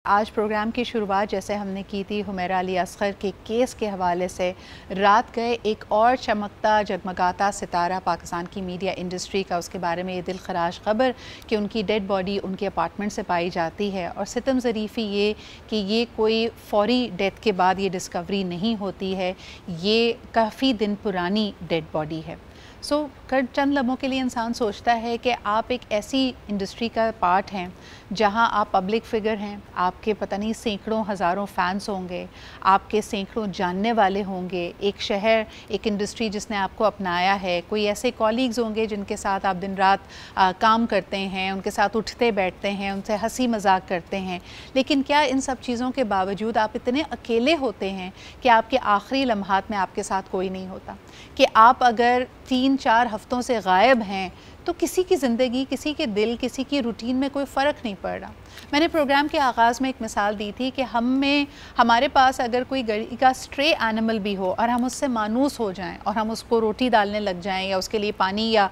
आज प्रोग्राम की शुरुआत जैसे हमने की थी हुमैरा अली असगर के केस के हवाले से, रात गए एक और चमकता जगमगाता सितारा पाकिस्तान की मीडिया इंडस्ट्री का, उसके बारे में ये दिल खराश ख़बर कि उनकी डेड बॉडी उनके अपार्टमेंट से पाई जाती है। और सितम ज़रीफ़ी ये कि ये कोई फौरी डेथ के बाद ये डिस्कवरी नहीं होती है, ये काफ़ी दिन पुरानी डेड बॉडी है। कर चंद लम्हों के लिए इंसान सोचता है कि आप एक ऐसी इंडस्ट्री का पार्ट हैं जहां आप पब्लिक फ़िगर हैं, आपके पता नहीं सैकड़ों हज़ारों फ़ैन्स होंगे, आपके सैकड़ों जानने वाले होंगे, एक शहर, एक इंडस्ट्री जिसने आपको अपनाया है, कोई ऐसे कॉलीग्स होंगे जिनके साथ आप दिन रात काम करते हैं, उनके साथ उठते बैठते हैं, उनसे हंसी मजाक करते हैं। लेकिन क्या इन सब चीज़ों के बावजूद आप इतने अकेले होते हैं कि आपके आखिरी लम्हात में आपके साथ कोई नहीं होता, कि आप अगर 3-4 हफ़्तों से गायब हैं तो किसी की ज़िंदगी, किसी के दिल, किसी की रूटीन में कोई फ़र्क नहीं पड़ रहा। मैंने प्रोग्राम के आगाज़ में एक मिसाल दी थी कि हमारे पास अगर कोई गली का स्ट्रे एनिमल भी हो और हम उससे मानूस हो जाएं और हम उसको रोटी डालने लग जाएं या उसके लिए पानी या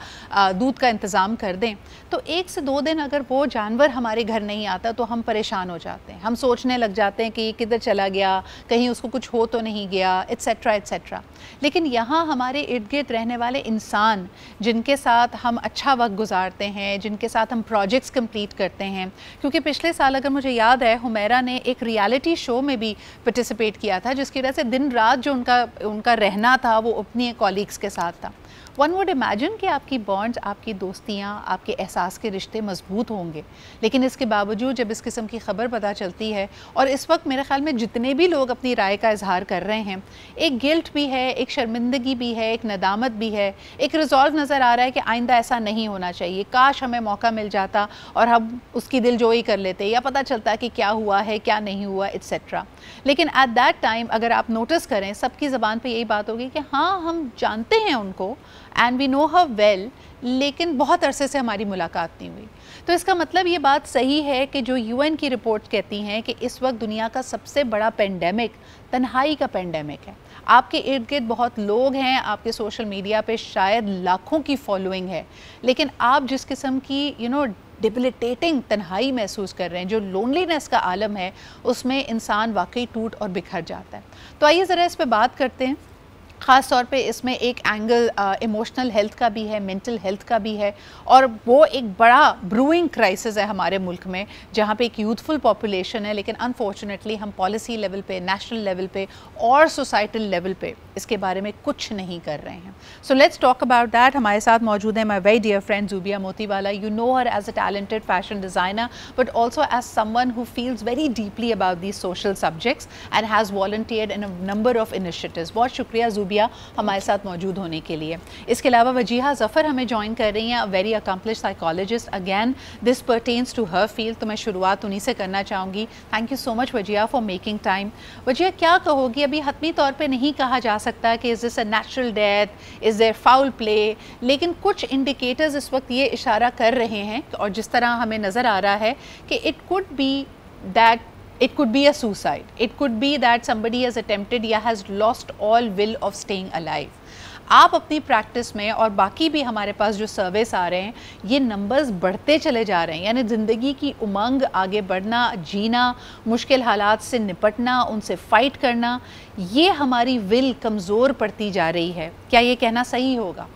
दूध का इंतज़ाम कर दें, तो 1 से 2 दिन अगर वो जानवर हमारे घर नहीं आता तो हम परेशान हो जाते हैं। हम सोचने लग जाते हैं कि ये किधर चला गया, कहीं उसको कुछ हो तो नहीं गया, एट्सेट्रा एट्सेट्रा। लेकिन यहाँ हमारे इर्द गिर्द रहने वाले इंसान जिनके साथ हम अच्छा वक्त गुजारते हैं, जिनके साथ हम प्रोजेक्ट्स कंप्लीट करते हैं, क्योंकि पिछले साल अगर मुझे याद है हुमैरा ने एक रियलिटी शो में भी पार्टिसिपेट किया था जिसकी वजह से दिन रात जो उनका रहना था वो अपनी कॉलीग्स के साथ था। वन वुड इमेजिन कि आपकी बॉन्ड्स, आपकी दोस्तियाँ, आपके एहसास के रिश्ते मजबूत होंगे, लेकिन इसके बावजूद जब इस किस्म की ख़बर पता चलती है, और इस वक्त मेरे ख़्याल में जितने भी लोग अपनी राय का इजहार कर रहे हैं, एक गिल्ट भी है, एक शर्मिंदगी भी है, एक नदामत भी है, एक रिजॉल्व नज़र आ रहा है कि आइंदा ऐसा नहीं होना चाहिए, काश हमें मौका मिल जाता और हम उसकी दिलजोई कर लेते या पता चलता कि क्या हुआ है, क्या नहीं हुआ, एट्सेट्रा। लेकिन एट दैट टाइम अगर आप नोटिस करें, सबकी ज़बान पर यही बात होगी कि हाँ, हम जानते हैं उनको and we know her well, लेकिन बहुत अरसे से हमारी मुलाकात नहीं हुई। तो इसका मतलब ये बात सही है कि जो UN की रिपोर्ट कहती हैं कि इस वक्त दुनिया का सबसे बड़ा पेंडेमिक तन्हाई का पेंडेमिक है। आपके इर्द गिर्द बहुत लोग हैं, आपके सोशल मीडिया पे शायद लाखों की फॉलोइंग है, लेकिन आप जिस किस्म की डिबिलिटेटिंग तन्हाई महसूस कर रहे हैं, जो लोनलीनेस का आलम है, उसमें इंसान वाकई टूट और बिखर जाता है। तो आइए ज़रा इस पे बात करते हैं। ख़ास तौर पे इसमें एक एंगल इमोशनल हेल्थ का भी है, मेंटल हेल्थ का भी है, और वो एक बड़ा ब्रूइंग क्राइसिस है हमारे मुल्क में, जहाँ पे एक यूथफुल पॉपुलेशन है, लेकिन अनफॉर्चुनेटली हम पॉलिसी लेवल पे, नेशनल लेवल पे और सोसाइटल लेवल पे इसके बारे में कुछ नहीं कर रहे हैं। So let's talk about that. हमारे साथ मौजूद है my very dear friend Zubiya Motiwala. You know her as a talented fashion designer but also as someone who feels very deeply about these social subjects and has volunteered in a number of initiatives. बहुत शुक्रिया ज़ूबिया हमारे साथ मौजूद होने के लिए। इसके अलावा वजीहा ज़फ़र हमें ज्वाइन कर रही हैं, very accomplished psychologist. Again this pertains to her field, तो मैं शुरुआत उन्हीं से करना चाहूँगी। Thank you so much Wajiha for making time. Wajiha, क्या कहोगी, अभी हतमी तौर पे नहीं कहा जा सकता कि is this a natural death, is there foul play, लेकिन कुछ इंडिकेटर्स इस वक्त ये इशारा कर रहे हैं, और जिस तरह हमें नज़र आ रहा है कि it could be that it could be a suicide, it could be that somebody has attempted या has lost all will of staying alive. आप अपनी प्रैक्टिस में और बाकी भी हमारे पास जो सर्वेस आ रहे हैं, ये नंबर्स बढ़ते चले जा रहे हैं, यानी ज़िंदगी की उमंग, आगे बढ़ना, जीना, मुश्किल हालात से निपटना, उनसे फ़ाइट करना, ये हमारी विल कमज़ोर पड़ती जा रही है। क्या ये कहना सही होगा?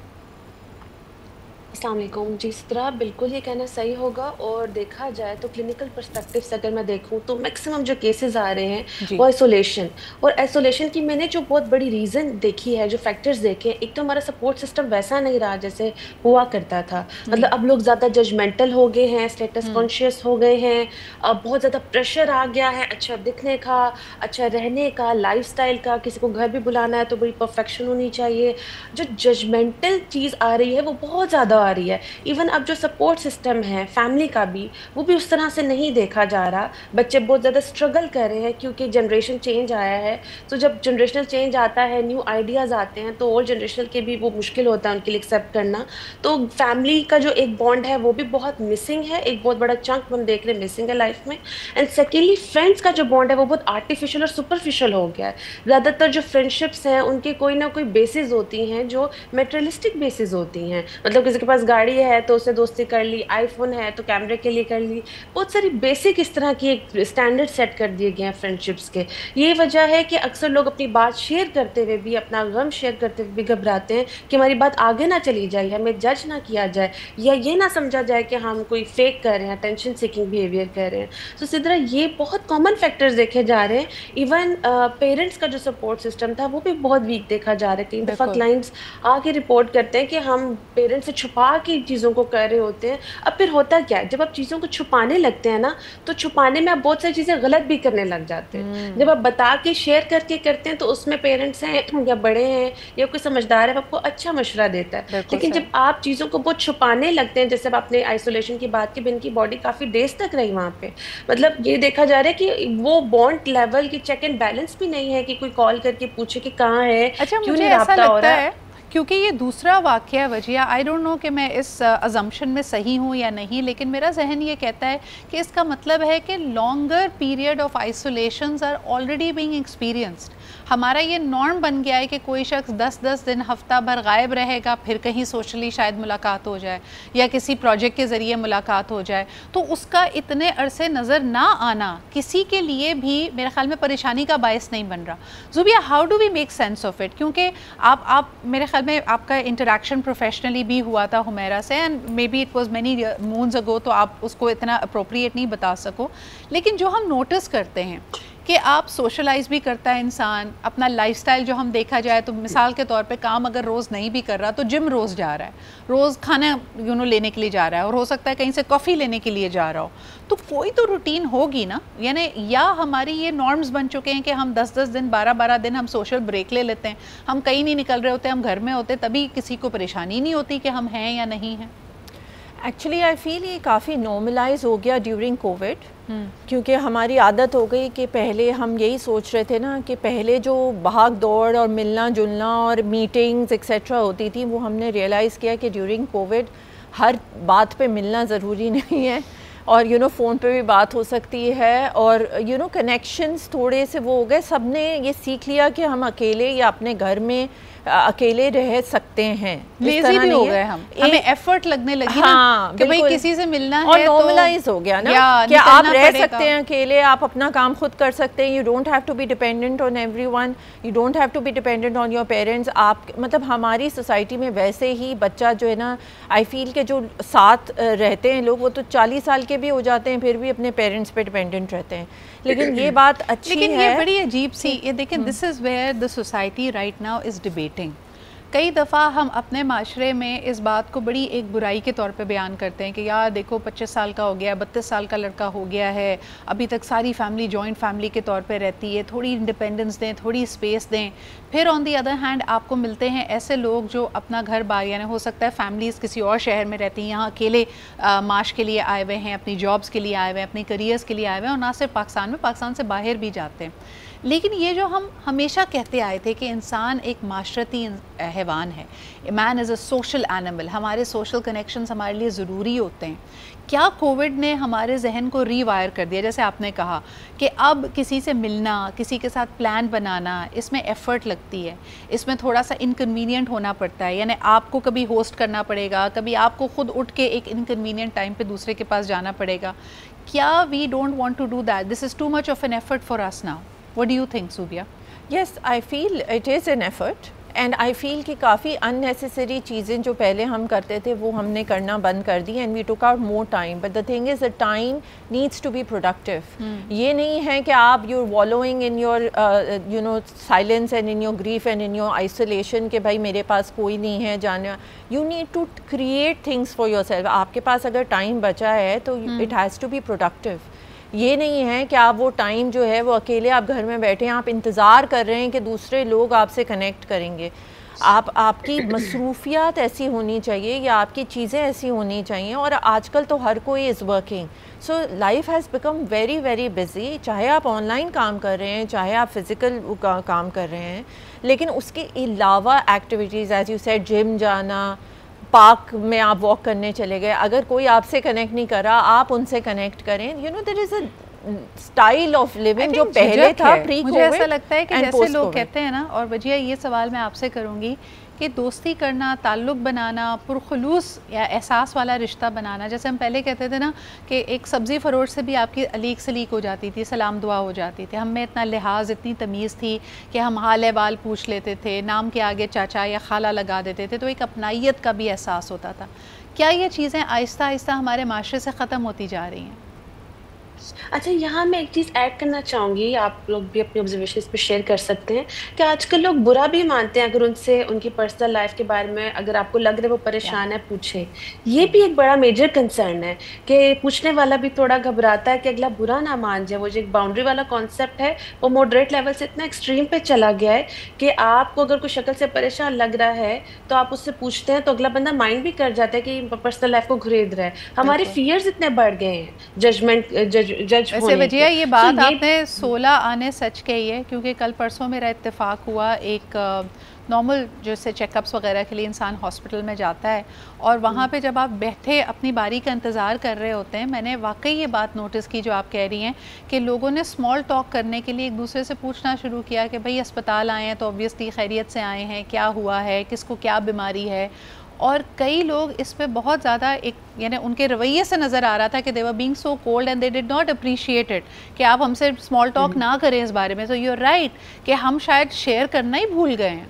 अस्सलाम वालेकुम। जिस तरह बिल्कुल ये कहना सही होगा, और देखा जाए तो क्लिनिकल पर्सपेक्टिव से अगर मैं देखूं तो मैक्सिमम जो केसेस आ रहे हैं वो आइसोलेशन, और आइसोलेशन की मैंने जो बहुत बड़ी रीज़न देखी है, जो फैक्टर्स देखे, एक तो हमारा सपोर्ट सिस्टम वैसा नहीं रहा जैसे हुआ करता था। मतलब अब लोग ज़्यादा जजमेंटल हो गए हैं, स्टेटस कॉन्शियस हो गए हैं, अब बहुत ज़्यादा प्रेशर आ गया है अच्छा दिखने का, अच्छा रहने का, लाइफस्टाइल का, किसी को घर भी बुलाना है तो बड़ी परफेक्शन होनी चाहिए। जो जजमेंटल चीज़ आ रही है वो बहुत ज़्यादा आ रही है। इवन अब जो सपोर्ट सिस्टम है फैमिली का भी, वो भी उस तरह से नहीं देखा जा रहा। बच्चे बहुत ज़्यादा स्ट्रगल कर रहे हैं क्योंकि जनरेशन चेंज आया है। तो जब जनरेशनल चेंज आता है, न्यू आइडियाज़ आते हैं, तो ओल्ड जनरेशन के भी वो मुश्किल होता है उनके लिए एक्सेप्ट करना। तो फैमिली का जो एक बॉन्ड है वो भी बहुत मिसिंग है, एक बहुत बड़ा चंक हम देख रहे हैं मिसिंग है लाइफ में। एंड सेकेंडली फ्रेंड्स का जो बॉन्ड है वो बहुत आर्टिफिशियल और सुपरफिशियल हो गया है। ज़्यादातर जो फ्रेंडशिप्स हैं उनके कोई ना कोई बेसिस होती हैं जो मेटेरियलिस्टिक बेसिस होती हैं। मतलब किसी के पास गाड़ी है तो उससे दोस्ती कर ली, आईफोन है तो कैमरे के लिए कर ली। बहुत सारी बेसिक इस तरह की एक स्टैंडर्ड सेट कर दिए गए हैं फ्रेंडशिप्स के। ये वजह है कि अक्सर लोग अपनी बात शेयर करते हुए भी, अपना गम शेयर करते हुए भी घबराते हैं कि हमारी बात आगे ना चली जाए, हमें जज ना किया जाए, या ये ना समझा जाए कि हम कोई फेक कर रहे हैं, टेंशन सीकिंग बिहेवियर कर रहे हैं। तो इसी तरह ये बहुत कॉमन फैक्टर्स देखे जा रहे हैं। इवन पेरेंट्स का जो सपोर्ट सिस्टम था वो भी बहुत वीक देखा जा रहा है। कई दफ़ा क्लाइंट्स आके रिपोर्ट करते हैं कि हम पेरेंट्स से छुपा के चीज़ों को कर रहे होते हैं। अब फिर होता क्या है, जब आप चीज़ों को छुपाने लगते हैं ना, तो छुपाने में आप बहुत सारी चीज़ें गलत भी करने लग जाते हैं। जब आप बता के शेयर करके करते हैं तो उसमें पेरेंट्स हैं या बड़े हैं या कोई समझदार है, आपको अच्छा मशवरा देता है। लेकिन जब आप चीज़ों को बहुत छुपाने लगते हैं, जैसे अब आपने आइसोलेशन की बात की, इनकी बॉडी काफ़ी देर तक रही वहाँ पे, मतलब ये देखा जा रहा है कि वो बॉन्ड लेवल की चेक एंड बैलेंस भी नहीं है कि कोई कॉल करके पूछे कि कहाँ है, क्यों नहीं राब्ता हो रहा है। क्योंकि ये दूसरा वाक़या वजिया, आई डोंट नो कि मैं इस अजम्पशन में सही हूँ या नहीं, लेकिन मेरा जहन ये कहता है कि इसका मतलब है कि longer period of isolations are already being experienced. हमारा ये नॉर्म बन गया है कि कोई शख्स 10-10 दिन हफ्ता भर गायब रहेगा, फिर कहीं सोशली शायद मुलाकात हो जाए या किसी प्रोजेक्ट के ज़रिए मुलाकात हो जाए, तो उसका इतने अरसे नज़र ना आना किसी के लिए भी मेरे ख्याल में परेशानी का बायस नहीं बन रहा। Zubia, how do we make sense of it? क्योंकि आप मेरे ख्याल में आपका इंटरेक्शन प्रोफेशनली भी हुआ था हुमैरा से, and maybe it was many moons ago, तो आप उसको इतना अप्रोप्रिएट नहीं बता सको, लेकिन जो हम नोटिस करते हैं कि आप सोशलाइज भी करता है इंसान, अपना लाइफस्टाइल जो हम देखा जाए तो मिसाल के तौर पे काम अगर रोज़ नहीं भी कर रहा तो जिम रोज़ जा रहा है, रोज़ खाना लेने के लिए जा रहा है, और हो सकता है कहीं से कॉफ़ी लेने के लिए जा रहा हो, तो कोई तो रूटीन होगी ना। यानी या हमारी ये नॉर्म्स बन चुके हैं कि हम 10-10 दिन 12-12 दिन हम सोशल ब्रेक ले लेते हैं, हम कहीं नहीं निकल रहे होते, हम घर में होते, तभी किसी को परेशानी नहीं होती कि हम हैं या नहीं हैं। एक्चुअली आई फील ये काफ़ी नॉर्मलाइज हो गया ड्यूरिंग कोविड, क्योंकि हमारी आदत हो गई कि पहले हम यही सोच रहे थे ना कि पहले जो भाग दौड़ और मिलना जुलना और मीटिंग्स एक्सेट्रा होती थी, वो हमने रियलाइज़ किया कि ड्यूरिंग कोविड हर बात पे मिलना ज़रूरी नहीं है, और फ़ोन पे भी बात हो सकती है, और कनेक्शंस थोड़े से वो हो गए। सब ने ये सीख लिया कि हम अकेले या अपने घर में अकेले रह सकते हैं, लेज़ी भी हो गए हमें एफर्ट लगने लगी ना कि भाई किसी से मिलना है, और नॉर्मलाइज हो गया ना कि आप रह सकते हैं अकेले, आप अपना काम खुद कर सकते हैं। You don't have to be dependent on everyone, you don't have to be dependent on your parents. आप मतलब हमारी सोसाइटी में वैसे ही बच्चा जो है ना, आई फील के जो साथ रहते हैं लोग, वो तो 40 साल के भी हो जाते हैं, फिर भी अपने पेरेंट्स पे डिपेंडेंट रहते हैं। लेकिन ये बात अच्छी है, लेकिन ये बड़ी अजीब सी, ये देखें, this is where the society right now is debating. कई दफ़ा हम अपने माशरे में इस बात को बड़ी एक बुराई के तौर पे बयान करते हैं कि यार देखो 25 साल का हो गया, 32 साल का लड़का हो गया है, अभी तक सारी फैमिली जॉइंट फैमिली के तौर पे रहती है, थोड़ी इंडिपेंडेंस दें, थोड़ी स्पेस दें। फिर ऑन दी अदर हैंड आपको मिलते हैं ऐसे लोग जो अपना घर बार, यानी हो सकता है फैमिलीज़ किसी और शहर में रहती हैं, यहाँ अकेले माश के लिए आए हुए हैं, अपनी जॉब्स के लिए आए हुए हैं, अपनी करियर्स के लिए आए हुए हैं, और ना सिर्फ पाकिस्तान में, पाकिस्तान से बाहर भी जाते हैं। लेकिन ये जो हम हमेशा कहते आए थे कि इंसान एक माशरती हैवान है, man is a social animal, हमारे सोशल कनेक्शंस हमारे लिए ज़रूरी होते हैं, क्या कोविड ने हमारे जहन को रीवायर कर दिया? जैसे आपने कहा कि अब किसी से मिलना, किसी के साथ प्लान बनाना, इसमें एफ़र्ट लगती है, इसमें थोड़ा सा इनकन्वीनियंट होना पड़ता है, यानी आपको कभी होस्ट करना पड़ेगा, कभी आपको खुद उठ के एक इनकन्वीनियंट टाइम पे दूसरे के पास जाना पड़ेगा। क्या we don't want to do that? This is too much of an effort for us now. What do you think, Subia? Yes, I feel it is an effort, and I feel कि काफ़ी unnecessary चीज़ें जो पहले हम करते थे वो हमने करना बंद कर दी, and we took out more time. But the thing is, the time needs to be productive. ये नहीं है कि आप you're wallowing in your silence and in your grief and in your isolation कि भाई मेरे पास कोई नहीं है जाना. You need to create things for yourself. आपके पास अगर टाइम बचा है तो it has to be productive. ये नहीं है कि आप वो टाइम जो है वो अकेले आप घर में बैठे हैं, आप इंतज़ार कर रहे हैं कि दूसरे लोग आपसे कनेक्ट करेंगे। आपकी मसरूफियात ऐसी होनी चाहिए या आपकी चीज़ें ऐसी होनी चाहिए, और आजकल तो हर कोई is working, so life has become very very busy. चाहे आप ऑनलाइन काम कर रहे हैं, चाहे आप फिज़िकल काम कर रहे हैं, लेकिन उसके अलावा activities as you said, gym जाना, पार्क में आप वॉक करने चले गए, अगर कोई आपसे कनेक्ट नहीं कर रहा, आप उनसे कनेक्ट करें। There is a style of living जो पहले था प्री कोविड। मुझे ऐसा लगता है कि जैसे लोग कहते हैं ना, और वजिया ये सवाल मैं आपसे करूँगी कि दोस्ती करना, ताल्लुक़ बनाना, पुरखुलूस या एहसास वाला रिश्ता बनाना, जैसे हम पहले कहते थे ना कि एक सब्ज़ी फ़रोश से भी आपकी अलीक सलीक हो जाती थी, सलाम दुआ हो जाती थी, हम में इतना लिहाज, इतनी तमीज़ थी कि हम हाल बाल पूछ लेते थे, नाम के आगे चाचा या खाला लगा देते थे, तो एक अपनाइयत का भी एहसास होता था। क्या ये चीज़ें आहिस्ता आहिस्ता हमारे माशरे से ख़त्म होती जा रही हैं? अच्छा, यहाँ मैं एक चीज़ ऐड करना चाहूँगी, आप लोग भी अपने ऑब्जर्वेशन इस पे शेयर कर सकते हैं कि आजकल लोग बुरा भी मानते हैं अगर उनसे उनकी पर्सनल लाइफ के बारे में अगर आपको लग रहा है वो परेशान है, पूछें। ये भी एक बड़ा मेजर कंसर्न है कि पूछने वाला भी थोड़ा घबराता है कि अगला बुरा ना मान जाए। वो जो एक बाउंड्री वाला कॉन्सेप्ट है वो मॉडरेट लेवल से इतना एक्सट्रीम पे चला गया है कि आपको अगर कोई शक्ल से परेशान लग रहा है तो आप उससे पूछते हैं तो अगला बंदा माइंड भी कर जाता है कि पर्सनल लाइफ को घुरेद रहा है। हमारे फियर्स इतने बढ़ गए हैं जजमेंट जज वैसे वजिया ये बात आपने 16 आने सच कही है, क्योंकि कल परसों मेरा इत्तेफाक हुआ, एक नॉर्मल जैसे चेकअप्स वगैरह के लिए इंसान हॉस्पिटल में जाता है और वहाँ पे जब आप बैठे अपनी बारी का इंतज़ार कर रहे होते हैं, मैंने वाकई ये बात नोटिस की जो आप कह रही हैं कि लोगों ने स्मॉल टॉक करने के लिए एक दूसरे से पूछना शुरू किया कि भाई अस्पताल आए हैं तो ऑब्वियसली खैरियत से आए हैं, क्या हुआ है, किसको क्या बीमारी है। और कई लोग इस पे बहुत ज़्यादा एक यानी उनके रवैये से नज़र आ रहा था कि they were being so cold and they did not appreciate it कि आप हमसे स्मॉल टॉक ना करें इस बारे में। तो यू आर राइट कि हम शायद शेयर करना ही भूल गए हैं।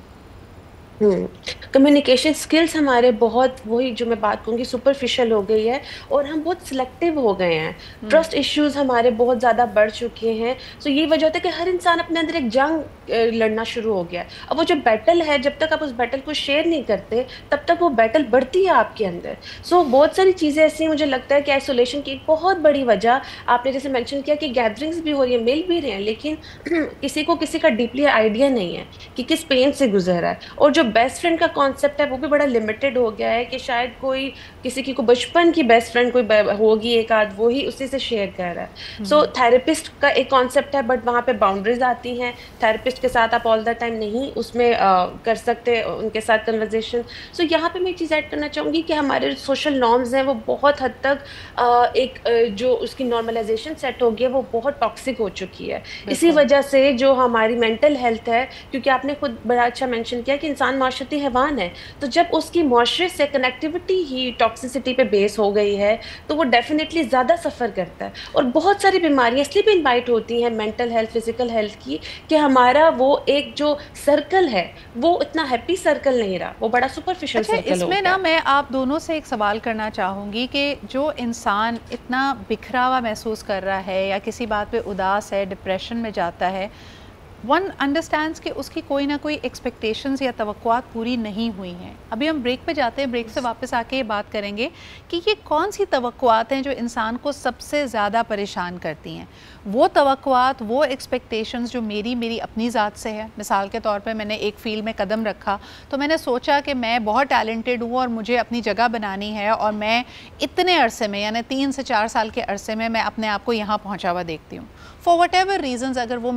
कम्युनिकेशन स्किल्स हमारे बहुत, वही जो मैं बात कहूँगी, सुपरफिशियल हो गई है और हम बहुत सिलेक्टिव हो गए हैं। ट्रस्ट इश्यूज हमारे बहुत ज़्यादा बढ़ चुके हैं। तो ये वजह होता है कि हर इंसान अपने अंदर एक जंग लड़ना शुरू हो गया है। अब वो जो बैटल है, जब तक आप उस बैटल को शेयर नहीं करते तब तक वो बैटल बढ़ती है आपके अंदर। सो बहुत सारी चीज़ें ऐसी मुझे लगता है कि आइसोलेशन की एक बहुत बड़ी वजह आपने जैसे मेंशन किया कि गैदरिंग्स भी हो रही है, मिल भी रहे हैं, लेकिन किसी को किसी का डीपली आइडिया नहीं है कि किस पेन से गुजर रहा है। और जो बेस्ट फ्रेंड का कॉन्सेप्ट है वो भी बड़ा लिमिटेड हो गया है कि शायद कोई किसी की को बचपन की बेस्ट फ्रेंड कोई होगी एक आध, वो ही उसी से शेयर कर रहा है। सो थेरेपिस्ट का एक कॉन्सेप्ट है, बट वहाँ पे बाउंड्रीज आती हैं। थेरेपिस्ट के साथ आप ऑल द टाइम नहीं उसमें कर सकते उनके साथ कन्वर्जेशन। सो यहाँ पे मैं एक चीज़ ऐड करना चाहूँगी कि हमारे सोशल नॉर्म्स हैं वो बहुत हद तक एक जो उसकी नॉर्मलाइजेशन सेट हो गई है वो बहुत टॉक्सिक हो चुकी है। इसी वजह से जो हमारी मेंटल हेल्थ है, क्योंकि आपने खुद बड़ा अच्छा मेंशन किया कि इंसान माशरती हैवान है, तो जब उसकी माशरे से कनेक्टिविटी ही टॉक्सिसिटी पे बेस हो गई है तो वो डेफिनेटली ज़्यादा सफ़र करता है। और बहुत सारी बीमारियां इसलिए भी इन्वाइट होती हैं मेंटल हेल्थ, फिजिकल हेल्थ की, कि हमारा वो एक जो सर्कल है वो इतना हैप्पी सर्कल नहीं रहा, वो बड़ा सुपरफिशियल सर्कल हो गया। इसमें ना मैं आप दोनों से एक सवाल करना चाहूँगी कि जो इंसान इतना बिखरा हुआ महसूस कर रहा है या किसी बात पे उदास है, डिप्रेशन में जाता है, वन अंडरस्टैंड्स कि उसकी कोई ना कोई एक्सपेक्टेशंस या तवक्कुआत पूरी नहीं हुई हैं। अभी हम ब्रेक पे जाते हैं, ब्रेक से वापस आके ये बात करेंगे कि ये कौन सी तवक्कुआत हैं जो इंसान को सबसे ज़्यादा परेशान करती हैं। वो तवक्कुआत, वो एक्सपेक्टेशंस जो मेरी अपनी ज़ात से है। मिसाल के तौर पे मैंने एक फ़ील्ड में कदम रखा तो मैंने सोचा कि मैं बहुत टैलेंटेड हूँ और मुझे अपनी जगह बनानी है और मैं इतने अरसे में यानी 3 से 4 साल के अरसे में मैं अपने आप को यहाँ पहुँचा हुआ देखती हूँ। फॉर वट एवर रीज़न्स अगर वो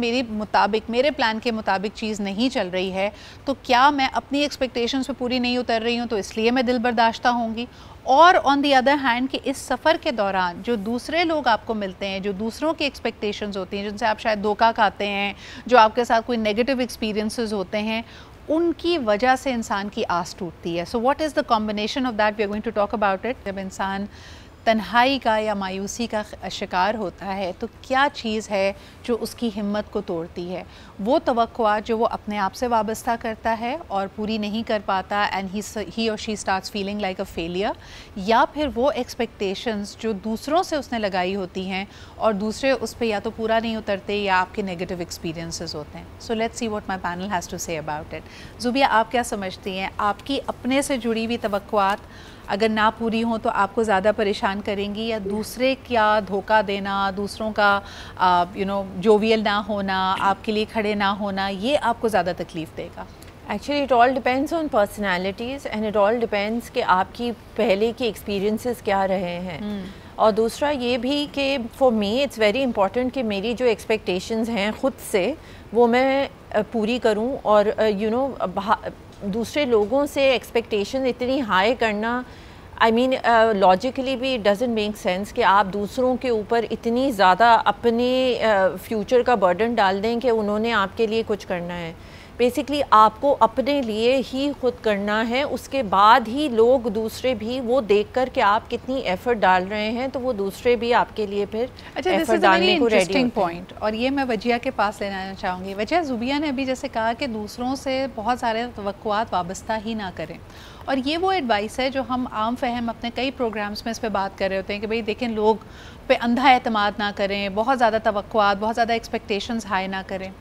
मेरे प्लान के मुताबिक चीज़ नहीं चल रही है तो क्या मैं अपनी एक्सपेक्टेशंस पे पूरी नहीं उतर रही हूँ तो इसलिए मैं दिल बर्दाश्ता होंगी। और ऑन दी अदर हैंड कि इस सफ़र के दौरान जो दूसरे लोग आपको मिलते हैं, जो दूसरों की एक्सपेक्टेशंस होती हैं, जिनसे आप शायद धोखा खाते हैं, जो आपके साथ कोई नेगेटिव एक्सपीरियंसेस होते हैं, उनकी वजह से इंसान की आस टूटती है। So what is the combination of that, we are going to talk about it. जब इंसान तन्हाई का या मायूसी का शिकार होता है तो क्या चीज़ है जो उसकी हिम्मत को तोड़ती है? वो तवक्कुआत जो वो अपने आप से वाबस्ता करता है और पूरी नहीं कर पाता एंड ही और she starts feeling like a failure, या फिर वो एक्सपेक्टेशंस जो दूसरों से उसने लगाई होती हैं और दूसरे उस पर या तो पूरा नहीं उतरते या आपके नेगेटिव एक्सपीरियंसेस होते हैं। So let's see what my panel has to say about it. Zubia, आप क्या समझती हैं? आपकी अपने से जुड़ी हुई तवक्कुआत अगर ना पूरी हों तो आपको ज़्यादा परेशान करेंगी, या दूसरे क्या धोखा देना, दूसरों का जोवियल ना होना, आपके लिए खड़े ना होना, ये आपको ज़्यादा तकलीफ़ देगा? Actually it all depends on personalities and it all depends कि आपकी पहले के एक्सपीरियंसेस क्या रहे हैं। और दूसरा ये भी कि for me it's very important कि मेरी जो एक्सपेक्टेशंस हैं ख़ुद से वो मैं पूरी करूं, और दूसरे लोगों से एक्सपेक्टेशन इतनी हाई करना आई मीन लॉजिकली भी इट डजंट मेक सेंस कि आप दूसरों के ऊपर इतनी ज़्यादा अपने फ्यूचर का बर्डन डाल दें कि उन्होंने आपके लिए कुछ करना है। बेसिकली आपको अपने लिए ही खुद करना है, उसके बाद ही लोग दूसरे भी वो देखकर कि आप कितनी एफर्ट डाल रहे हैं तो वो दूसरे भी आपके लिए फिर एफर्ट डालने को रेडी होते हैं। पॉइंट, और ये मैं वजिया के पास लेना चाहूँगी। वजिया, ज़ुबिया ने अभी जैसे कहा कि दूसरों से बहुत सारे तवक्कुआत वाबस्ता ही ना करें, और ये वो एडवाइस है जो हम आम फहम अपने कई प्रोग्राम्स में इस पर बात कर रहे होते हैं कि भाई देखें, लोग पे अंधा एतमाद ना करें, बहुत ज़्यादा तवक्कुआत, बहुत ज़्यादा एक्सपेक्टेशंस हाई ना करें।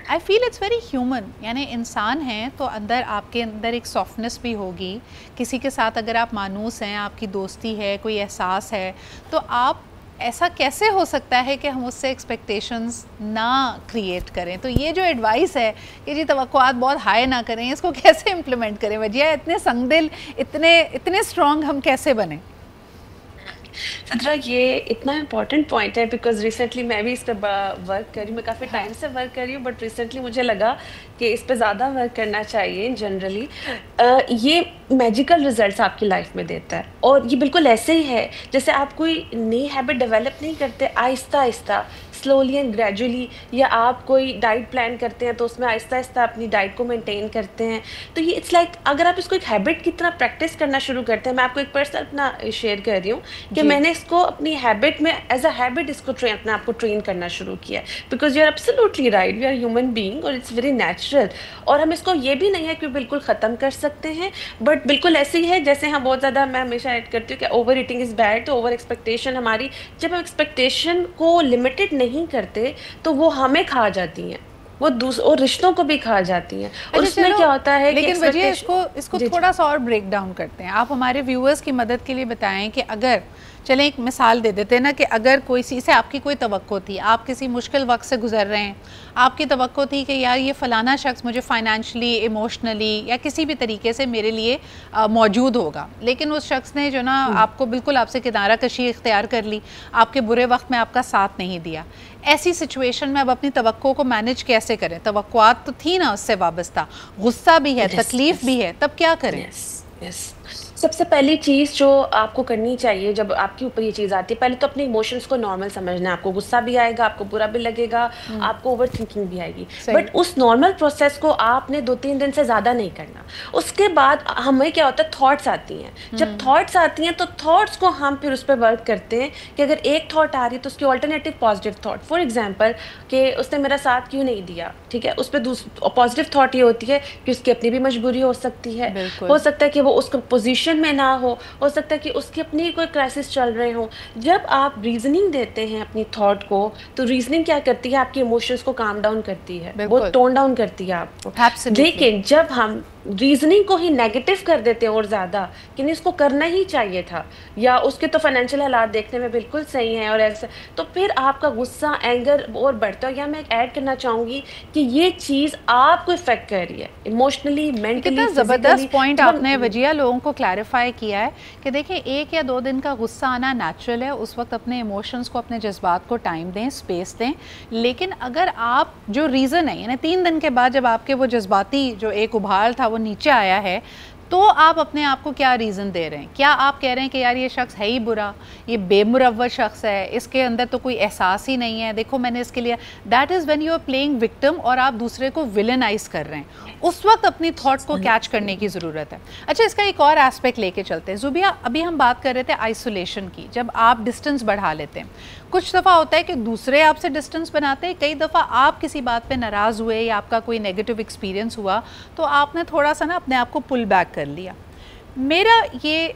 I feel it's very human, यानी इंसान हैं तो अंदर आपके अंदर एक सॉफ्टनेस भी होगी। किसी के साथ अगर आप मानूस हैं, आपकी दोस्ती है, कोई एहसास है, तो आप ऐसा कैसे हो सकता है कि हम उससे एक्सपेक्टेशंस ना क्रिएट करें। तो ये जो एडवाइस है कि जी तवक्कुआत बहुत हाई ना करें, इसको कैसे इम्प्लीमेंट करें? वजिया, इतने संगदिल, इतने स्ट्रॉन्ग हम कैसे बने? सदरा, ये इतना इम्पॉर्टेंट पॉइंट है बिकॉज रिसेंटली मैं भी इस पर वर्क कर रही हूँ। मैं काफ़ी टाइम से वर्क कर रही हूँ, बट रिसेंटली मुझे लगा कि इस पे ज़्यादा वर्क करना चाहिए। जनरली ये मैजिकल रिजल्ट्स आपकी लाइफ में देता है, और ये बिल्कुल ऐसे ही है जैसे आप कोई नई हैबिट डेवलप नहीं करते, Aahista Aahista, slowly and gradually, या आप कोई डाइट प्लान करते हैं तो उसमें आहिस्ता आहिस्ता अपनी डाइट को मेंटेन करते हैं। तो ये इट्स लाइक अगर आप इसको एक हैबिट की तरह प्रैक्टिस करना शुरू करते हैं। मैं आपको एक पर्सनल अपना शेयर कर रही हूँ कि मैंने इसको अपनी हैबिट में एज अ हैबिट इसको अपने आप को ट्रेन करना शुरू किया, because you are absolutely right, we are human being और इट्स वेरी नेचुरल। और हम इसको ये भी नहीं है कि बिल्कुल ख़त्म कर सकते हैं, बट बिल्कुल ऐसे ही है जैसे हम बहुत ज़्यादा, मैं हमेशा ऐड करती हूँ कि ओवर ईटिंग इज़ बैड। तो ओवर एक्सपेक्टेशन हमारी, जब हम एक्सपेक्टेशन को लिमिटेड नहीं करते तो वो हमें खा जाती हैं, वो और रिश्तों को भी खा जाती हैं। और उसमें क्या होता है, लेकिन वजह इसको थोड़ा सा और ब्रेक डाउन करते हैं। आप हमारे व्यूअर्स की मदद के लिए बताएं कि अगर, चलें एक मिसाल दे देते हैं ना, कि अगर कोई चीज़ से आपकी कोई तवक्को थी, आप किसी मुश्किल वक्त से गुजर रहे हैं, आपकी तवक्को थी कि यार ये फ़लाना शख्स मुझे फाइनेंशली, इमोशनली या किसी भी तरीके से मेरे लिए मौजूद होगा, लेकिन उस शख्स ने जो ना आपको बिल्कुल आपसे किनारा कशी इख्तियार कर ली, आपके बुरे वक्त में आपका साथ नहीं दिया। ऐसी सिचुएशन में अब अपनी तवक्को को मैनेज कैसे करें? तवक्कुआत तो थी ना उससे वाबस्ता, गुस्सा भी है, तकलीफ भी है, तब क्या करें? सबसे पहली चीज़ जो आपको करनी चाहिए जब आपके ऊपर ये चीज़ आती है, पहले तो अपने इमोशंस को नॉर्मल समझना है। आपको गुस्सा भी आएगा, आपको बुरा भी लगेगा, आपको ओवर थिंकिंग भी आएगी, बट उस नॉर्मल प्रोसेस को आपने 2-3 दिन से ज़्यादा नहीं करना। उसके बाद हमें क्या होता है, थॉट्स आती हैं। जब थॉट्स आती हैं तो थॉट्स को हम फिर उस पर वर्क करते हैं कि अगर एक थॉट आ रही है तो उसकी alternative positive thought, for example कि उसने मेरा साथ क्यों नहीं दिया, ठीक है, उस पर पॉजिटिव थॉट ये होती है कि उसकी अपनी भी मजबूरी हो सकती है, हो सकता है कि वो उसको पोजीशन में ना हो सकता है कि उसकी अपनी कोई क्राइसिस चल रहे हो। जब आप रीजनिंग देते हैं अपनी थॉट को, तो रीजनिंग क्या करती है, आपके इमोशंस को काम डाउन करती है, बहुत टोन डाउन करती है आपको। लेकिन जब हम रीजनिंग को ही नेगेटिव कर देते हैं और ज़्यादा कि नहीं इसको करना ही चाहिए था, या उसके तो फाइनेंशियल हालात देखने में बिल्कुल सही हैं, और ऐसा, तो फिर आपका गुस्सा, एंगर और बढ़ता है। या मैं ऐड करना चाहूँगी कि ये चीज़ आपको इफेक्ट कर रही है इमोशनली, मेंटली। कितना ज़बरदस्त पॉइंट आपने वजिया लोगों को क्लैरिफाई किया है कि देखिए, 1 या 2 दिन का गुस्सा आना नेचुरल है, उस वक्त अपने इमोशंस को, अपने जज्बात को टाइम दें, स्पेस दें। लेकिन अगर आप जो रीज़न है, यानी 3 दिन के बाद जब आपके वो जज्बाती जो एक उभार था वो नीचे आया है, तो आप अपने आप को क्या रीज़न दे रहे हैं? क्या आप कह रहे हैं कि यार ये शख्स है ही बुरा, ये बेमुरव्वत शख्स है, इसके अंदर तो कोई एहसास ही नहीं है, देखो मैंने इसके लिए, that is when you are playing victim, और आप दूसरे को विलेनाइज कर रहे हैं। उस वक्त अपनी थॉट को कैच करने की ज़रूरत है। अच्छा, इसका एक और एस्पेक्ट लेके चलते हैं। ज़ुबिया, अभी हम बात कर रहे थे आइसोलेशन की, जब आप डिस्टेंस बढ़ा लेते हैं। कुछ दफ़ा होता है कि दूसरे आपसे डिस्टेंस बनाते हैं, कई दफ़ा आप किसी बात पे नाराज़ हुए या आपका कोई नेगेटिव एक्सपीरियंस हुआ तो आपने थोड़ा सा ना अपने आप को पुल बैक कर लिया। मेरा ये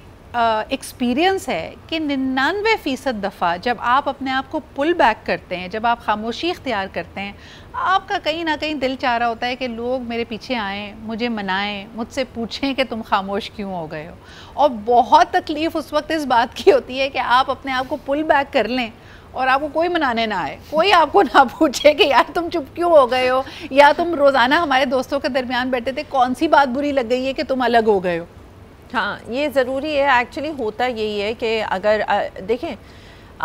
एक्सपीरियंस है कि 99% दफ़ा जब आप अपने आप को पुल बैक करते हैं, जब आप खामोशी इख्तियार करते हैं, आपका कहीं ना कहीं दिल चाह रहा होता है कि लोग मेरे पीछे आएँ, मुझे मनाएं, मुझसे पूछें कि तुम खामोश क्यों हो गए हो। और बहुत तकलीफ़ उस वक्त इस बात की होती है कि आप अपने आप को पुल बैक कर लें और आपको कोई मनाने ना आए, कोई आपको ना पूछे कि यार तुम चुप क्यों हो गए हो, या तुम रोज़ाना हमारे दोस्तों के दरमियान बैठे थे, कौन सी बात बुरी लग गई है कि तुम अलग हो गए हो। हाँ, ये ज़रूरी है। एक्चुअली होता यही है कि अगर देखें,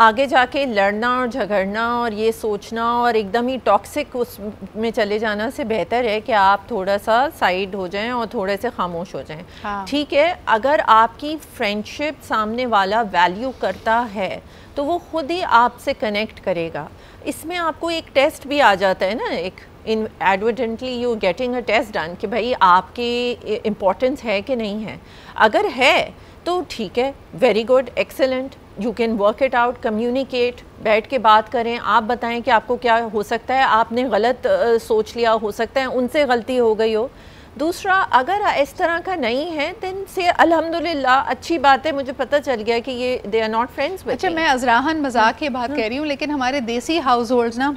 आगे जाके लड़ना और झगड़ना और ये सोचना और एकदम ही टॉक्सिक उसमें चले जाना से बेहतर है कि आप थोड़ा सा साइड हो जाएं और थोड़े से खामोश हो जाएं। हाँ। ठीक है, अगर आपकी फ्रेंडशिप सामने वाला वैल्यू करता है तो वो खुद ही आपसे कनेक्ट करेगा। इसमें आपको एक टेस्ट भी आ जाता है ना, एक inadvertently you getting a test done कि भाई आपकी इम्पोर्टेंस है कि नहीं है। अगर है तो ठीक है, very good, excellent, you can work it out, communicate, बैठ के बात करें, आप बताएं कि आपको क्या हो सकता है, आपने गलत सोच लिया, हो सकता है उनसे गलती हो गई हो। दूसरा, अगर इस तरह का नहीं है दिन से अल्हम्दुलिल्लाह, अच्छी बात है, मुझे पता चल गया कि ये they are not friends with. अच्छा, मैं अजराहन मजाक की बात कह रही हूँ, लेकिन हमारे देसी हाउस होल्ड्स ना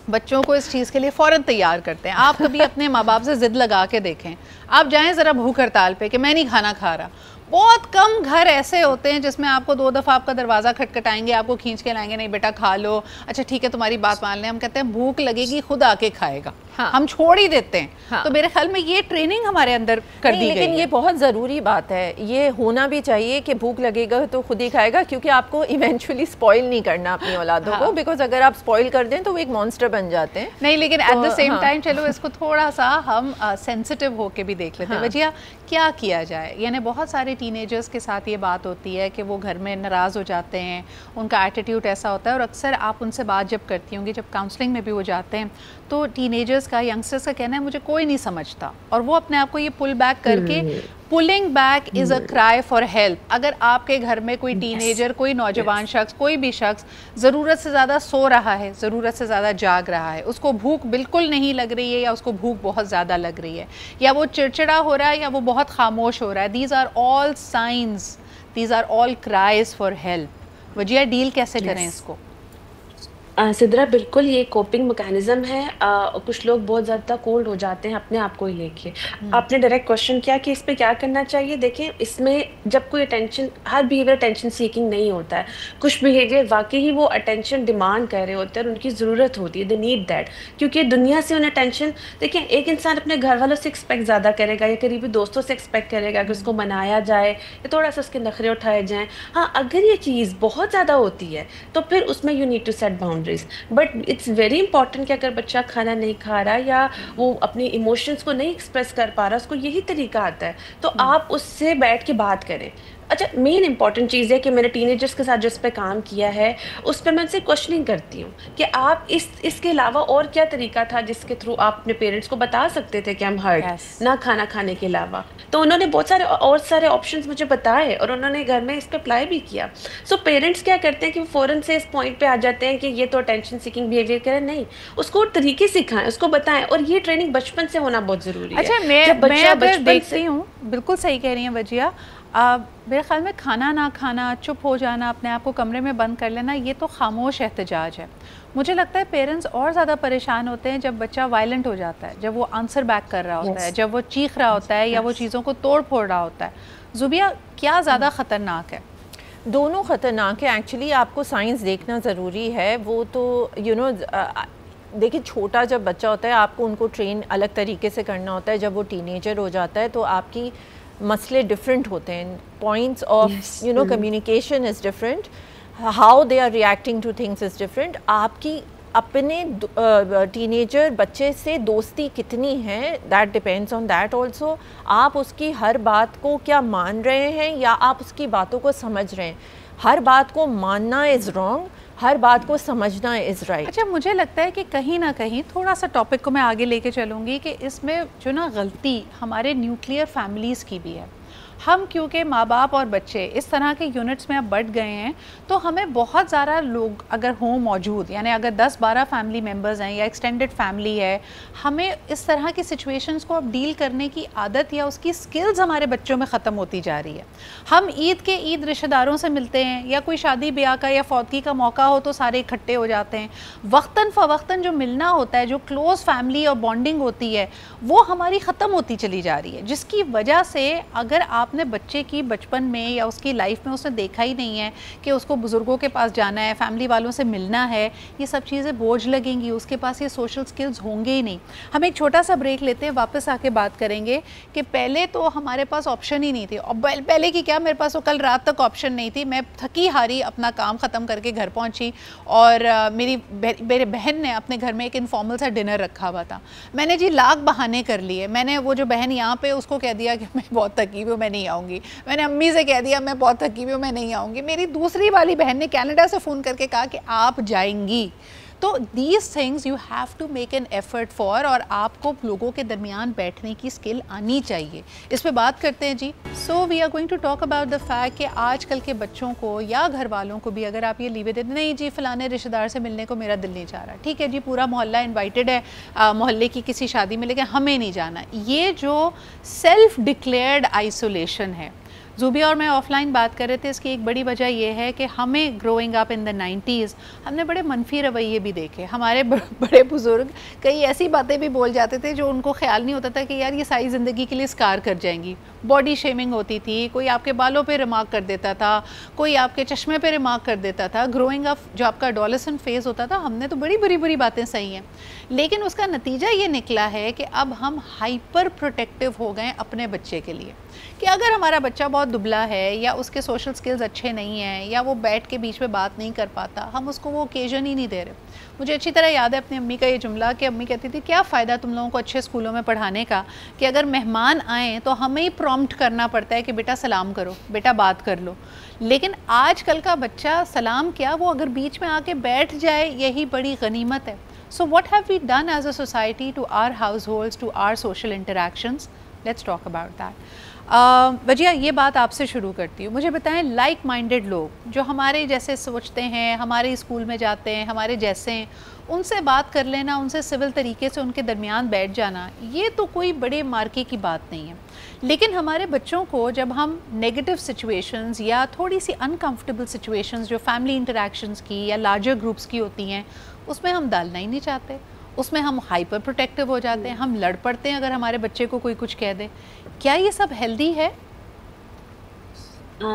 बच्चों को इस चीज़ के लिए फ़ौरन तैयार करते हैं। आप कभी अपने माँ बाप से ज़िद लगा के देखें, आप जाएं ज़रा भूख हड़ताल पे कि मैं नहीं खाना खा रहा। बहुत कम घर ऐसे होते हैं जिसमें आपको 2 दफ़ा आपका दरवाज़ा खटखटाएंगे, आपको खींच के लाएंगे, नहीं बेटा खा लो, अच्छा ठीक है तुम्हारी बात मान लें। हम कहते हैं भूख लगेगी खुद आके खाएगा। हाँ। हम छोड़ ही देते हैं। हाँ। तो मेरे ख्याल में ये ट्रेनिंग हमारे अंदर कर दी गई है। लेकिन ये बहुत ज़रूरी बात है, ये होना भी चाहिए कि भूख लगेगा तो खुद ही खाएगा, क्योंकि आपको इवेंचुअली स्पॉइल नहीं करना अपनी औलादों को, बिकॉज अगर आप स्पॉइल कर दें तो वो एक मॉन्स्टर बन जाते हैं। नहीं, लेकिन एट द सेम टाइम चलो इसको थोड़ा सा हम सेंसिटिव होके भी देख लेते हैं। वजिया, क्या किया जाए? यानी बहुत सारे टीनेजर्स के साथ ये बात होती है कि वो घर में नाराज़ हो जाते हैं, उनका एटीट्यूड ऐसा होता है, और अक्सर आप उनसे बात जब करती होंगी, जब काउंसलिंग में भी वो जाते हैं, तो टीनेजर्स का, यंगस्टर्स का कहना है मुझे कोई नहीं समझता, और वो अपने आप को ये पुल बैक करके, pulling back is a cry for help. अगर आपके घर में कोई टीनेजर, कोई नौजवान शख्स, कोई भी शख्स ज़रूरत से ज़्यादा सो रहा है, ज़रूरत से ज़्यादा जाग रहा है, उसको भूख बिल्कुल नहीं लग रही है या उसको भूख बहुत ज़्यादा लग रही है, या वो चिड़चिड़ा हो रहा है या वो बहुत खामोश हो रहा है, these are all signs, these are all cries for help. Wajiha, deal कैसे करें इसको? सिद्रा, बिल्कुल ये कोपिंग मैकेनिज्म है। कुछ लोग बहुत ज़्यादा कोल्ड हो जाते हैं अपने आप को ही लेके। आपने डायरेक्ट क्वेश्चन किया कि इस पे क्या करना चाहिए। देखें, इसमें जब कोई अटेंशन, हर बिहेवियर अटेंशन सीकिंग नहीं होता है। कुछ बिहेवियर वाकई ही वो अटेंशन डिमांड कर रहे होते हैं और उनकी ज़रूरत होती है, दे नीड दैट, क्योंकि दुनिया से उन्हें अटेंशन, देखें एक इंसान अपने घर वालों से एक्सपेक्ट ज़्यादा करेगा या करीबी दोस्तों से एक्सपेक्ट करेगा कि उसको मनाया जाए या थोड़ा सा उसके नखरे उठाए जाएँ। हाँ, अगर ये चीज़ बहुत ज़्यादा होती है तो फिर उसमें you need to set boundaries. But it's very important कि अगर बच्चा खाना नहीं खा रहा या वो अपनी इमोशंस को नहीं एक्सप्रेस कर पा रहा, उसको यही तरीका आता है, तो आप उससे बैठ के बात करें। अच्छा, मेन इंपॉर्टेंट चीज़ है कि मैंने टीनेजर्स के साथ जिस पे काम किया है उस पर मैं उनसे क्वेश्चनिंग करती हूँ कि आप इसके अलावा और क्या तरीका था जिसके थ्रू आप अपने पेरेंट्स को बता सकते थे कि हम हर्ट ना खाना खाने के अलावा। तो उन्होंने बहुत सारे ऑप्शंस मुझे बताए और उन्होंने घर में इस पर अप्लाई भी किया। सो पेरेंट्स क्या करते हैं कि वो फ़ौरन से इस पॉइंट पे आ जाते हैं कि ये तो अटेंशन सीकिंग बिहेवियर करे, नहीं, उसको तरीके सिखाएं, उसको बताएं, और ये ट्रेनिंग बचपन से होना बहुत ज़रूरी है। अच्छा, मैं अगर देखती हूँ, बिल्कुल सही कह रही हैं वजिया, मेरे ख्याल में खाना ना खाना, चुप हो जाना, अपने आप को कमरे में बंद कर लेना, ये तो खामोश एहतजाज है। मुझे लगता है पेरेंट्स और ज़्यादा परेशान होते हैं जब बच्चा वायलेंट हो जाता है, जब वो आंसर बैक कर रहा होता है, जब वो चीख रहा होता है या वो चीज़ों को तोड़ फोड़ रहा होता है। ज़ुबिया, क्या ज़्यादा ख़तरनाक है? दोनों ख़तरनाक है एक्चुअली। आपको साइंस देखना ज़रूरी है। वो तो देखिए, छोटा जब बच्चा होता है आपको उनको ट्रेन अलग तरीके से करना होता है। जब वो टीनेजर हो जाता है तो आपकी मसले डिफरेंट होते हैं, points of communication is different, how they are reacting to things is different. आपकी अपने टीनेजर बच्चे से दोस्ती कितनी है, that depends on that also. आप उसकी हर बात को क्या मान रहे हैं या आप उसकी बातों को समझ रहे हैं। हर बात को मानना इज़ रॉन्ग, हर बात को समझना इज़ राइट। अच्छा, मुझे लगता है कि कहीं ना कहीं थोड़ा सा टॉपिक को मैं आगे लेके चलूँगी कि इसमें जो ना गलती हमारे न्यूक्लियर फैमिलीज़ की भी है। हम क्योंकि माँ बाप और बच्चे इस तरह के यूनिट्स में अब बढ़ गए हैं, तो हमें बहुत ज़्यादा लोग अगर हों मौजूद, यानी अगर 10-12 फैमिली मेम्बर्स हैं या एक्सटेंडेड फैमिली है, हमें इस तरह की सिचुएशंस को अब डील करने की आदत या उसकी स्किल्स हमारे बच्चों में ख़त्म होती जा रही है। हम ईद रिश्तेदारों से मिलते हैं या कोई शादी ब्याह का या फौतगी का मौका हो तो सारे इकट्ठे हो जाते हैं। वक्तन फ़वक्तन जो मिलना होता है, जो क्लोज़ फैमिली और बॉन्डिंग होती है, वो हमारी ख़त्म होती चली जा रही है, जिसकी वजह से अगर आपने बच्चे की बचपन में या उसकी लाइफ में उसने देखा ही नहीं है कि उसको बुज़ुर्गों के पास जाना है, फैमिली वालों से मिलना है, ये सब चीज़ें बोझ लगेंगी, उसके पास ये सोशल स्किल्स होंगे ही नहीं। हम एक छोटा सा ब्रेक लेते हैं, वापस आके बात करेंगे कि पहले तो हमारे पास ऑप्शन ही नहीं थी। और पहले की क्या, मेरे पास तो कल रात तक ऑप्शन नहीं थी। मैं थकी हारी अपना काम ख़त्म करके घर पहुँची और मेरे बहन ने अपने घर में एक इनफॉर्मल सा डिनर रखा हुआ था। मैंने जी लाख बहाने कर लिए। मैंने वो जो बहन यहाँ पे उसको कह दिया कि मैं बहुत थकी हुई हूँ, मैं नहीं आऊँगी। मैंने अम्मी से कह दिया मैं बहुत थकी हुई हूँ, मैं नहीं आऊँगी। मेरी दूसरी वाली बहन ने कनाडा से फ़ोन करके कहा कि आप जाएंगी। तो these things you have to make an effort for, और आपको लोगों के दरमियान बैठने की स्किल आनी चाहिए। इस पे बात करते हैं जी। So we are going to talk about the fact कि आजकल के बच्चों को या घर वालों को भी अगर आप ये लीवे देते, नहीं जी फ़लाने रिश्तेदार से मिलने को मेरा दिल नहीं चाह रहा, ठीक है जी पूरा मोहल्ला इन्वाइटेड है मोहल्ले की किसी शादी में, लेकिन हमें नहीं जाना। ये जो सेल्फ डिक्लेयर्ड आइसोलेशन है, ज़ूबिया और मैं ऑफलाइन बात कर रहे थे, इसकी एक बड़ी वजह यह है कि हमें growing up in the 90s हमने बड़े मनफी रवैये भी देखे। हमारे बड़े बुज़ुर्ग कई ऐसी बातें भी बोल जाते थे जो उनको ख्याल नहीं होता था कि यार ये सारी ज़िंदगी के लिए स्कार कर जाएंगी। बॉडी शेमिंग होती थी, कोई आपके बालों पे रिमार्क कर देता था, कोई आपके चश्मे पे रिमार्क कर देता था। ग्रोइंग अप जो आपका एडोलेसेंट फेज़ होता था, हमने तो बड़ी बुरी बातें सही हैं, लेकिन उसका नतीजा ये निकला है कि अब हम हाइपर प्रोटेक्टिव हो गए अपने बच्चे के लिए, कि अगर हमारा बच्चा बहुत दुबला है या उसके सोशल स्किल्स अच्छे नहीं हैं या वो बैठ के बीच में बात नहीं कर पाता, हम उसको वो ओकेजन ही नहीं दे रहे। मुझे अच्छी तरह याद है अपनी अम्मी का ये जुमला कि अम्मी कहती थी क्या फ़ायदा तुम लोगों को अच्छे स्कूलों में पढ़ाने का कि अगर मेहमान आएँ तो हमें ही प्रॉम्प्ट करना पड़ता है कि बेटा सलाम करो, बेटा बात कर लो। लेकिन आजकल का बच्चा सलाम क्या, वो अगर बीच में आके बैठ जाए यही बड़ी गनीमत है। So what have we done as a society to our households, to our social interactions? Let's talk about that. Wajiha ये बात आपसे शुरू करती हूँ। मुझे बताएं, लाइक माइंडेड लोग जो हमारे जैसे सोचते हैं, हमारे स्कूल में जाते हैं, हमारे जैसे हैं, उनसे बात कर लेना, उनसे सिविल तरीके से उनके दरमियान बैठ जाना, ये तो कोई बड़े मार्के की बात नहीं है। लेकिन हमारे बच्चों को जब हम नेगेटिव सिचुएशंस या थोड़ी सी अनकंफर्टेबल सिचुएशंस जो फैमिली इंटरेक्शंस की या लार्जर ग्रुप्स की होती हैं, उसमें हम डालना ही नहीं चाहते, उसमें हम हाइपर प्रोटेक्टिव हो जाते हैं, हम लड़ पड़ते हैं अगर हमारे बच्चे को कोई कुछ कह दे। क्या ये सब हेल्दी है?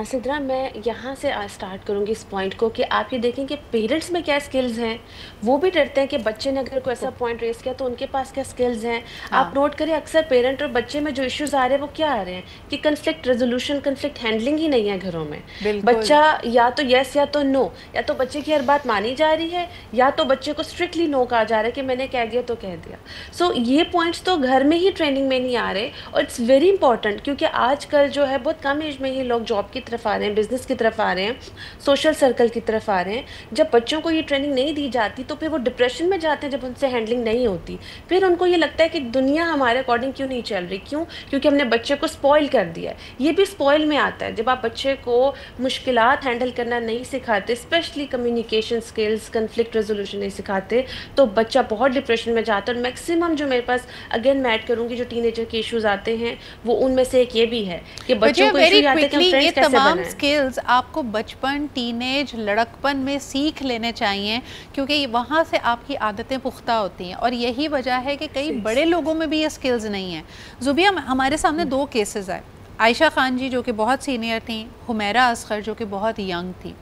सिद्रा, मैं यहाँ से स्टार्ट करूँगी इस पॉइंट को कि आप ये देखें कि पेरेंट्स में क्या स्किल्स हैं। वो भी डरते हैं कि बच्चे ने अगर कोई ऐसा पॉइंट रेस किया तो उनके पास क्या स्किल्स हैं। आप नोट करें अक्सर पेरेंट और बच्चे में जो इश्यूज आ रहे हैं वो क्या आ रहे हैं कि कंफ्लिक्ट रेजोल्यूशन, कंफ्लिक्ट हैंडलिंग ही नहीं है घरों में। बच्चा या तो यस या तो नो, या तो बच्चे की हर बात मानी जा रही है या तो बच्चे को स्ट्रिक्टली नो कहा जा रहा है कि मैंने कह दिया तो कह दिया। सो ये पॉइंट्स तो घर में ही ट्रेनिंग में नहीं आ रहे, और इट्स वेरी इंपॉर्टेंट क्योंकि आजकल जो है बहुत कम एज में ही लोग जॉब की तरफ आ रहे हैं, बिजनेस की तरफ आ रहे हैं, सोशल सर्कल की तरफ आ रहे हैं। जब बच्चों को ये ट्रेनिंग नहीं दी जाती तो फिर वो डिप्रेशन में जाते हैं जब उनसे हैंडलिंग नहीं होती। फिर उनको ये लगता है कि दुनिया हमारे अकॉर्डिंग क्यों नहीं चल रही, क्यों? क्योंकि हमने बच्चे को स्पॉइल कर दिया है। ये भी स्पॉइल में आता है जब आप बच्चे को मुश्किलात हैंडल करना नहीं सिखाते, specially communication skills, conflict resolution नहीं सिखाते, तो बच्चा बहुत डिप्रेशन में जाता है। और मैक्सिमम जो मेरे पास, अगेन मैं ऐड करूँगी, जो टीनेजर के इश्यूज आते हैं वो उनमें से एक ये भी है कि बच्चों को इश्यू आते हैं कि हम फ्रेंड्स कैसे बनाएं। स्किल्स आपको बचपन, टीनेज, लड़कपन में सीख लेने चाहिए क्योंकि वहाँ से आपकी आदतें पुख्ता होती हैं, और यही वजह है कि कई बड़े लोगों में भी ये स्किल्स नहीं हैं। ज़ुबिया, हमारे सामने दो केसेस आए, आयशा खान जी जो कि बहुत सीनियर थी, हुमैरा असगर जो कि बहुत यंग थी।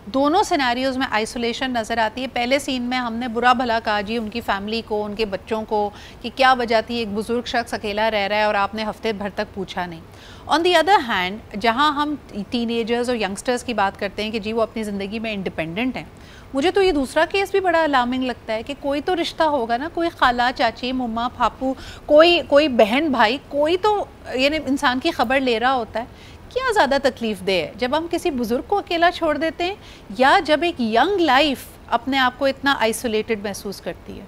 दोनों सिनेरियोज़ में आइसोलेशन नज़र आती है। पहले सीन में हमने बुरा भला कहा जी उनकी फैमिली को, उनके बच्चों को, कि क्या वजह थी एक बुज़ुर्ग शख्स अकेला रह रहा है और आपने हफ्ते भर तक पूछा नहीं। ऑन दी अदर हैंड, जहाँ हम टीनेजर्स और यंगस्टर्स की बात करते हैं कि जी वो अपनी ज़िंदगी में इंडिपेंडेंट हैं, मुझे तो ये दूसरा केस भी बड़ा अलार्मिंग लगता है कि कोई तो रिश्ता होगा ना, कोई खाला, चाची, मम्मा, पापू, कोई बहन भाई, कोई तो यानी इंसान की खबर ले रहा होता है। क्या ज़्यादा तकलीफ़ दे है, जब हम किसी बुज़ुर्ग को अकेला छोड़ देते हैं या जब एक यंग लाइफ अपने आप को इतना आइसोलेटेड महसूस करती है?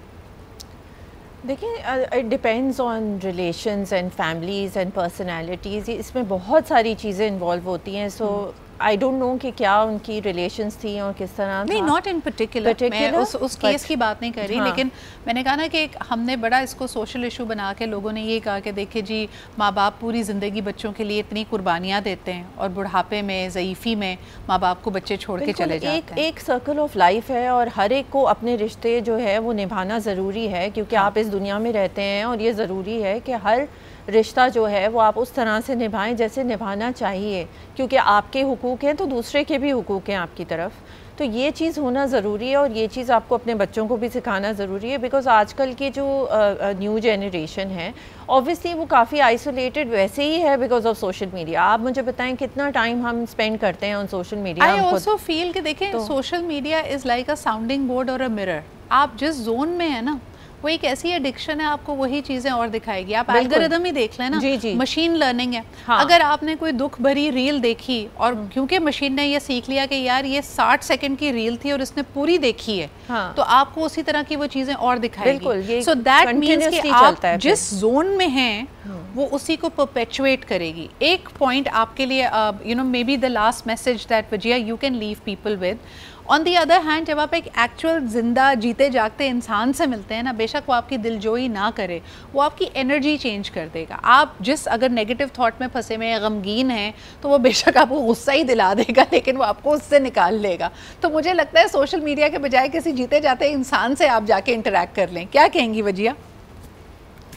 देखिए, it depends on relations and families and personalities, इसमें बहुत सारी चीज़ें इन्वॉल्व होती हैं। सो आई डोंट नो कि क्या उनकी रिलेशंस थी और किस तरह नहीं, नॉट इन पर्टिकुलर, मैं उस केस की बात नहीं कर रही, लेकिन मैंने कहा ना कि हमने बड़ा इसको सोशल इशू बना के लोगों ने ये कहा कि देखिए जी माँ बाप पूरी ज़िंदगी बच्चों के लिए इतनी कुर्बानियाँ देते हैं और बुढ़ापे में, ज़ईफ़ी में माँ बाप को बच्चे छोड़ के चले जाते हैं। एक सर्कल ऑफ लाइफ है और हर एक को अपने रिश्ते जो है वो निभाना ज़रूरी है, क्योंकि आप इस दुनिया में रहते हैं और ये ज़रूरी है कि हर रिश्ता जो है वो आप उस तरह से निभाएं जैसे निभाना चाहिए, क्योंकि आपके हुकूक हैं तो दूसरे के भी हुकूक हैं आपकी तरफ। तो ये चीज़ होना ज़रूरी है और ये चीज़ आपको अपने बच्चों को भी सिखाना ज़रूरी है, बिकॉज़ आजकल की जो न्यू जनरेशन है ऑब्वियसली वो काफ़ी आइसोलेटेड वैसे ही है बिकॉज ऑफ सोशल मीडिया। आप मुझे बताएं कितना टाइम हम स्पेंड करते हैं on social media. I also feel कि देखें social media is like a sounding board और अ मिरर। आप जिस जोन में है ना वो एक ऐसी एडिक्शन है, आपको वही चीज़ें और दिखाएगी। आप एल्गोरिदम ही देख लें ना, मशीन लर्निंग है। हाँ। अगर आपने कोई दुख भरी रील देखी और क्योंकि मशीन ने ये सीख लिया कि यार ये 60 सेकंड की रील थी और इसने पूरी देखी है, हाँ। तो आपको उसी तरह की वो चीज़ें और दिखाएगी। सो दैट मीन्स कि आप जिस जोन में हैं वो उसी को परपेचुएट करेगी। एक पॉइंट आपके लिए you know maybe the last message that Wajiha you can leave people with, on the other hand जब आप एक एक्चुअल जिंदा जीते जागते इंसान से मिलते हैं ना, बेशक वो आपकी दिलजोई ना करे, वो आपकी एनर्जी चेंज कर देगा। आप जिस अगर नेगेटिव थॉट में फंसे में गमगीन हैं तो वो बेशक आपको गुस्सा ही दिला देगा, लेकिन वो आपको उससे निकाल लेगा। तो मुझे लगता है सोशल मीडिया के बजाय किसी जीते जाते इंसान से आप जाके इंटरेक्ट कर लें। क्या कहेंगी वजिया?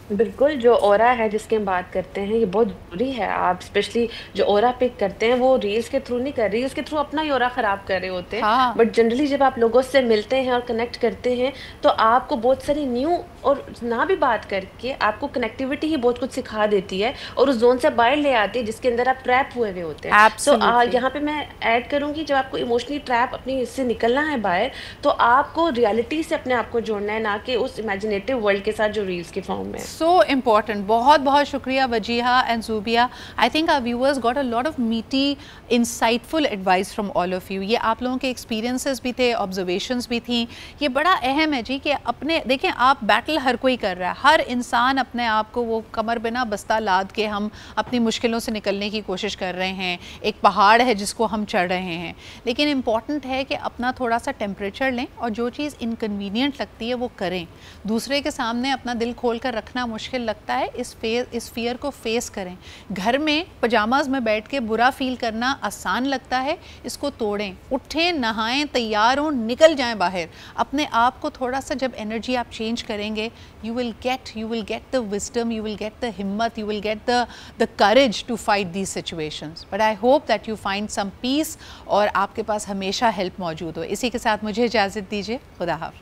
बिल्कुल, जो ऑरा है जिसकी हम बात करते हैं ये बहुत ज़रूरी है। आप स्पेशली जो ऑरा पिक करते हैं वो रील्स के थ्रू नहीं कर रही, रील्स के थ्रू अपना ही ऑरा ख़राब कर रहे होते हैं। हाँ। बट जनरली जब आप लोगों से मिलते हैं और कनेक्ट करते हैं तो आपको बहुत सारी न्यू और ना भी बात करके आपको कनेक्टिविटी ही बहुत कुछ सिखा देती है और उस जोन से बाहर ले आती है जिसके अंदर आप ट्रैप हुए हुए होते हैं। तो यहाँ पे मैं ऐड करूँगी, जब आपको इमोशनली ट्रैप अपनी इससे निकलना है बाहर तो आपको रियलिटी से अपने आप को जोड़ना है, ना कि उस इमेजिनेटिव वर्ल्ड के साथ जो रील्स के फॉर्म में। So important. बहुत बहुत शुक्रिया Wajiha and Zubiya. I think our viewers got a lot of meaty insightful advice from all of you. ये आप लोगों के एक्सपीरियंसेस भी थे, ऑब्जर्वेशंस भी थी। ये बड़ा अहम है जी कि अपने देखें, आप बैटल हर कोई कर रहा है, हर इंसान अपने आप को वो कमर बिना बस्ता लाद के हम अपनी मुश्किलों से निकलने की कोशिश कर रहे हैं। एक पहाड़ है जिसको हम चढ़ रहे हैं, लेकिन इम्पॉर्टेंट है कि अपना थोड़ा सा टेम्परेचर लें और जो चीज़ इनकन्वीनियंट लगती है वो करें। दूसरे के सामने अपना दिल खोल कर रखना मुश्किल लगता है, इस फियर को फेस करें। घर में पजामाज में बैठ के बुरा फील करना आसान लगता है, इसको तोड़ें, उठें, नहाएं, तैयार हों, निकल जाएं बाहर। अपने आप को थोड़ा सा जब एनर्जी आप चेंज करेंगे, you will get the wisdom, you will get the हिम्मत, you will get the courage to fight these situations. But I hope that you find some peace और आपके पास हमेशा हेल्प मौजूद हो। इसी के साथ मुझे इजाज़त दीजिए। खुदा हाफ़िज़।